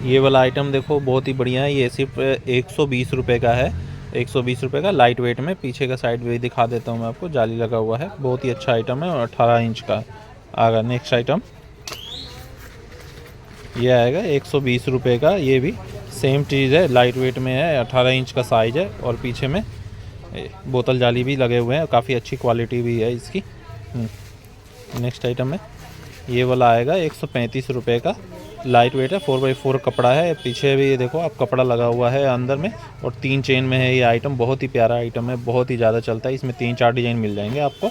ये वाला आइटम देखो बहुत ही बढ़िया है, ये सिर्फ 120 रुपये का है। 120 रुपये का लाइट वेट में। पीछे का साइड भी दिखा देता हूँ मैं आपको, जाली लगा हुआ है, बहुत ही अच्छा आइटम है और 18 इंच का आएगा। नेक्स्ट आइटम ये आएगा 120 रुपये का, ये भी सेम चीज़ है, लाइट वेट में है, 18 इंच का साइज़ है और पीछे में बोतल जाली भी लगे हुए हैं, काफ़ी अच्छी क्वालिटी भी है इसकी। नेक्स्ट आइटम है ये वाला आएगा 135 रुपये का, लाइट वेट है, 4x4 कपड़ा है। पीछे भी देखो आप कपड़ा लगा हुआ है अंदर में और 3 चेन में है ये आइटम। बहुत ही प्यारा आइटम है, बहुत ही ज़्यादा चलता है, इसमें 3-4 डिज़ाइन मिल जाएंगे आपको।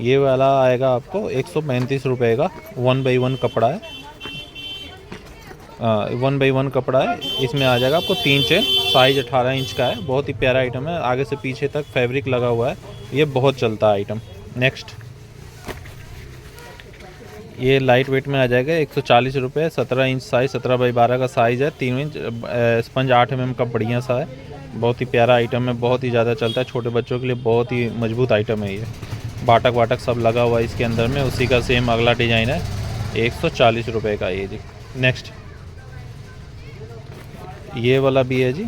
ये वाला आएगा आपको 135 रुपये का, 1x1 कपड़ा है, 1x1 कपड़ा है। इसमें आ जाएगा आपको 3 चेन, साइज़ 18 इंच का है, बहुत ही प्यारा आइटम है, आगे से पीछे तक फैब्रिक लगा हुआ है, ये बहुत चलता है आइटम। नेक्स्ट ये लाइट वेट में आ जाएगा 140 रुपये, 17 इंच साइज़, 17x12 का साइज़ है, 3 इंच स्पंज 8 mm का बढ़िया सा है, बहुत ही प्यारा आइटम है, बहुत ही ज़्यादा चलता है, छोटे बच्चों के लिए बहुत ही मजबूत आइटम है ये। बाटक वाटक सब लगा हुआ है इसके अंदर में, उसी का सेम अगला डिज़ाइन है, 140 रुपये का ये जी। नेक्स्ट ये वाला भी है जी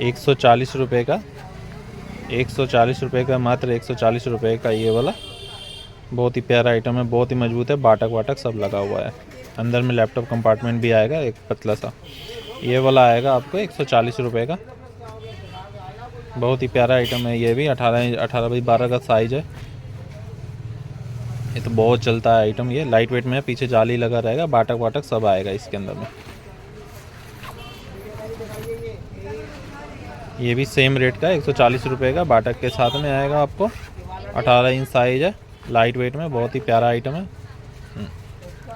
140 रुपये का, 140 रुपये का, मात्र 140 रुपये का ये वाला, बहुत ही प्यारा आइटम है, बहुत ही मजबूत है, बाटक वाटक सब लगा हुआ है। अंदर में लैपटॉप कंपार्टमेंट भी आएगा एक पतला सा। ये वाला आएगा आपको 140 रुपये का, बहुत ही प्यारा आइटम है, ये भी 18x12 का साइज़ है, ये तो बहुत चलता है आइटम, ये लाइट वेट में है, पीछे जाली लगा रहेगा, बाटक वाटक सब आएगा इसके अंदर में। ये भी सेम रेट का 140 रुपये का, बाटक के साथ में आएगा आपको, 18 इंच साइज़ है, लाइट वेट में, बहुत ही प्यारा आइटम है।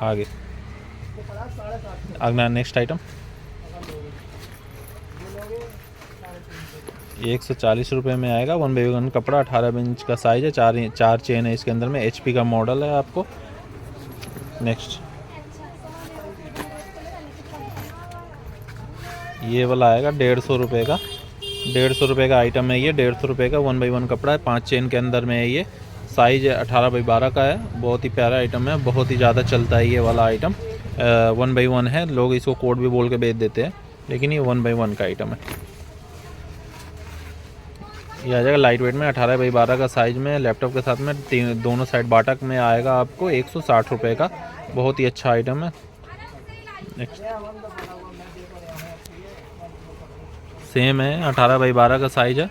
आगे अगला नेक्स्ट आइटम ये 140 रुपये में आएगा, 1x1 कपड़ा, 18 इंच का साइज़ है, 4 चेन है इसके अंदर में, HP का मॉडल है आपको। नेक्स्ट ये वाला आएगा 150 रुपये का, 150 रुपये का आइटम है ये, 150 रुपये का, 1x1 कपड़ा है, 5 चेन के अंदर में है ये, साइज़ 18x12 का है, बहुत ही प्यारा आइटम है, बहुत ही ज़्यादा चलता है ये वाला आइटम। 1x1 है, लोग इसको कोड भी बोल के बेच देते हैं, लेकिन ये 1x1 का आइटम है। ये आ जाएगा लाइट वेट में, 18x12 का साइज़ में, लैपटॉप के साथ में, दोनों साइड बाटक में आएगा आपको, 160 रुपये का, बहुत ही अच्छा आइटम है। नेक्स्ट सेम है, 18x12 का साइज़ है,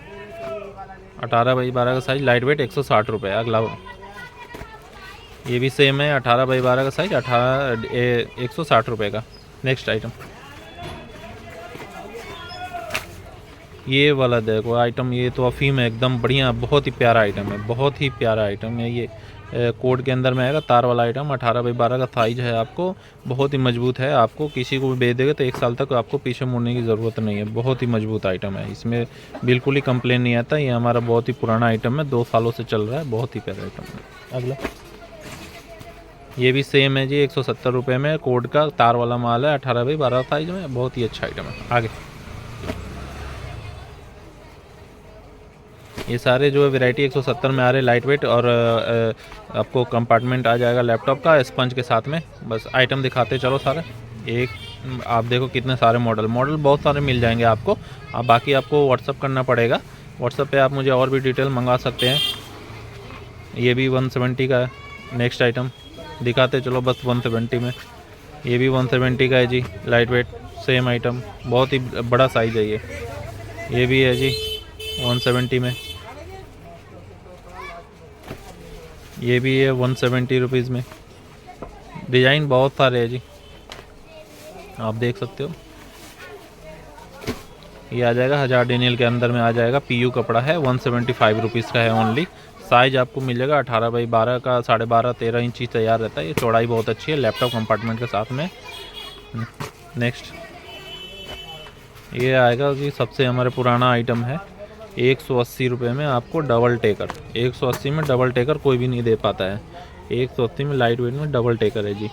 18x12 का साइज़, लाइट वेट, 160 रुपये। अगला ये भी सेम है, 18x12 का साइज़, 160 रुपये का। नेक्स्ट आइटम ये वाला देखो आइटम, ये तो अफीम है एकदम बढ़िया, बहुत ही प्यारा आइटम है, बहुत ही प्यारा आइटम है ये। कोड के अंदर में आएगा, तार वाला आइटम, 18x12 का साइज़ है आपको, बहुत ही मजबूत है, आपको किसी को भी बेच देगा तो 1 साल तक आपको पीछे मुड़ने की ज़रूरत नहीं है, बहुत ही मजबूत आइटम है, इसमें बिल्कुल ही कंप्लेन नहीं आता। ये हमारा बहुत ही पुराना आइटम है, 2 सालों से चल रहा है, बहुत ही प्यारा आइटम है। अगला ये भी सेम है जी, 170 रुपये में, कोड का तार वाला माल है, 18x12 साइज़ में, बहुत ही अच्छा आइटम है। आगे ये सारे जो है वैरायटी 170 में आ रहे, लाइट वेट, और आपको कंपार्टमेंट आ जाएगा लैपटॉप का स्पंज के साथ में। बस आइटम दिखाते चलो सारे, एक आप देखो कितने सारे मॉडल बहुत सारे मिल जाएंगे आपको। अब बाकी आपको व्हाट्सअप करना पड़ेगा, व्हाट्सअप पे आप मुझे और भी डिटेल मंगा सकते हैं। ये भी 170 का है। नेक्स्ट आइटम दिखाते चलो बस 170 में, ये भी 170 का है जी, लाइट वेट, सेम आइटम, बहुत ही बड़ा साइज़ है ये भी है जी 170 में, ये भी है 170 रुपीज़ में। डिज़ाइन बहुत सारे हैं जी, आप देख सकते हो। ये आ जाएगा 1000 डेनियल के अंदर में आ जाएगा, PU कपड़ा है, 175 रुपीज़ का है ओनली। साइज़ आपको मिल जाएगा 18x12 का, 12.5-13 इंच तैयार रहता है, ये चौड़ाई बहुत अच्छी है, लैपटॉप कंपार्टमेंट के साथ में। नेक्स्ट ये आएगा कि सबसे हमारे पुराना आइटम है, 180 रुपये में आपको डबल टेकर, 180 में डबल टेकर कोई भी नहीं दे पाता है, 180 में लाइट वेट में डबल टेकर है जी।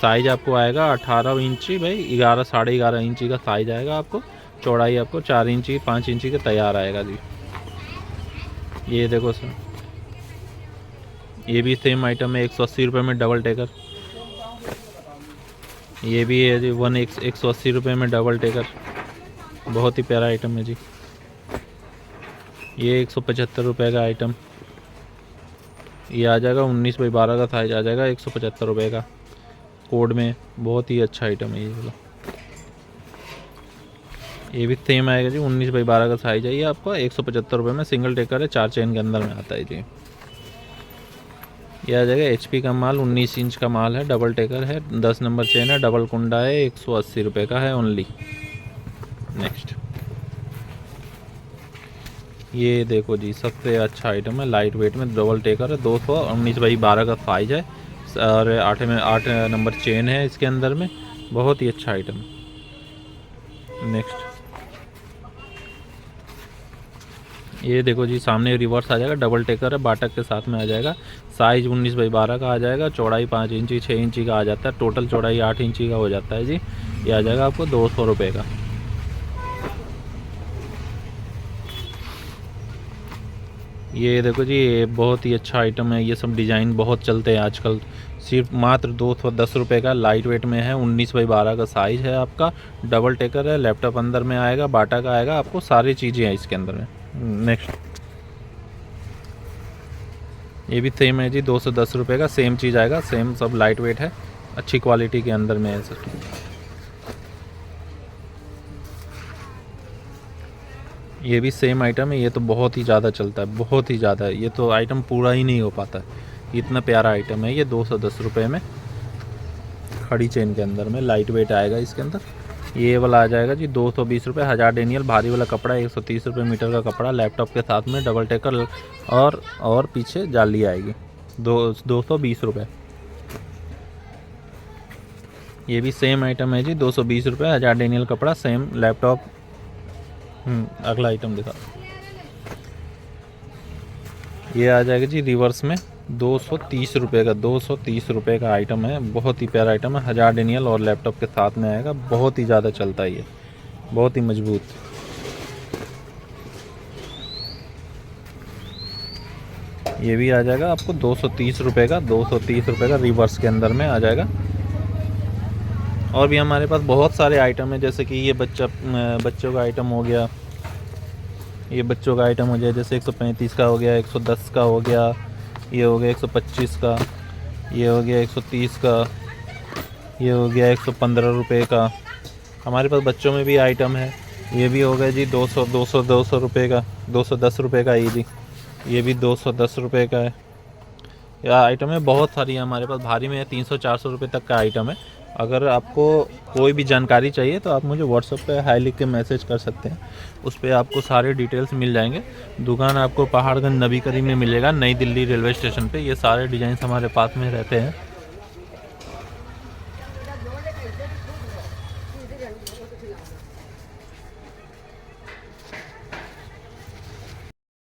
साइज़ आपको आएगा 18 इंची भाई, 11 11.5 इंची का साइज़ आएगा आपको, चौड़ाई आपको 4 इंची 5 इंची का तैयार आएगा जी। ये देखो सर, ये भी सेम आइटम है, 180 रुपये में डबल टेकर। ये भी है जी 180 रुपये में डबल टेकर, बहुत ही प्यारा आइटम है जी। ये 175 रुपये का आइटम, ये आ जाएगा 19x12 का साइज आ जाएगा 175 रुपये का कोड में। बहुत ही अच्छा आइटम है ये वाला। ये भी सेम आएगा जी 19x12 का साइज है ये आपका 175 रुपये में। सिंगल टेकर है, 4 चेन के अंदर में आता है जी। ये आ जाएगा HP का माल, 19 इंच का माल है, डबल टेकर है, 10 नंबर चेन है, डबल कुंडा है, 180 रुपये का है ओनली। नेक्स्ट ये देखो जी, सबसे अच्छा आइटम है, लाइट वेट में डबल टेकर है, 219x12 का साइज है और 8 नंबर चेन है इसके अंदर में। बहुत ही अच्छा आइटम। नेक्स्ट ये देखो जी, सामने रिवर्स आ जाएगा, डबल टेकर है, बाटक के साथ में आ जाएगा। साइज 19x12 का आ जाएगा, चौड़ाई 5 इंची 6 इंची का आ जाता है, टोटल चौड़ाई 8 इंची का हो जाता है जी। ये आ जाएगा आपको 200 रुपये का। ये देखो जी, ये बहुत ही अच्छा आइटम है, ये सब डिज़ाइन बहुत चलते हैं आजकल। सिर्फ मात्र 210 रुपये का, लाइट वेट में है, 19x12 का साइज़ है आपका, डबल टेकर है, लैपटॉप अंदर में आएगा, बाटा का आएगा, आपको सारी चीज़ें हैं इसके अंदर में। नेक्स्ट ये भी सेम है जी, 210 रुपये का, सेम चीज़ आएगा, सेम सब लाइट वेट है, अच्छी क्वालिटी के अंदर में है सर। ये भी सेम आइटम है, ये तो बहुत ही ज़्यादा चलता है, बहुत ही ज़्यादा। ये तो आइटम पूरा ही नहीं हो पाता है, इतना प्यारा आइटम है ये। 210 रुपये में खड़ी चेन के अंदर में लाइट वेट आएगा इसके अंदर। ये वाला आ जाएगा जी 220 रुपये, 1000 डेनियल भारी वाला कपड़ा, 130 रुपये मीटर का कपड़ा, लैपटॉप के साथ में, डबल टेकर और पीछे जाली आएगी। 220 रुपये। ये भी सेम आइटम है जी, 220 रुपये, 1000 डेनियल कपड़ा, सेम लैपटॉप। अगला आइटम दिखा। ये आ जाएगा जी रिवर्स में 230 रुपये का, 230 रुपये का आइटम है, बहुत ही प्यारा आइटम है, 1000 डेनियल और लैपटॉप के साथ में आएगा, बहुत ही ज़्यादा चलता है ये, बहुत ही मजबूत। ये भी आ जाएगा आपको 230 रुपये का, 230 रुपये का रिवर्स के अंदर में आ जाएगा। और भी हमारे पास बहुत सारे आइटम है, जैसे कि ये बच्चों का आइटम हो गया, ये बच्चों का आइटम हो गया, जैसे 135 का हो गया, 110 का हो गया, ये हो गया 125 का, ये हो गया 130 का, ये हो गया 115 रुपये का। हमारे पास बच्चों में भी आइटम है, ये भी हो गया जी 200 रुपये का, 210 रुपये का। ये भी 210 रुपये का है। यह आइटम है, बहुत सारी है हमारे पास, भारी में 300-400 रुपये तक का आइटम है। अगर आपको कोई भी जानकारी चाहिए तो आप मुझे व्हाट्सएप पे हाई लिख के मैसेज कर सकते हैं, उस पर आपको सारे डिटेल्स मिल जाएंगे। दुकान आपको पहाड़गंज नबी करीम में मिलेगा, नई दिल्ली रेलवे स्टेशन पे। ये सारे डिज़ाइंस हमारे पास में रहते हैं।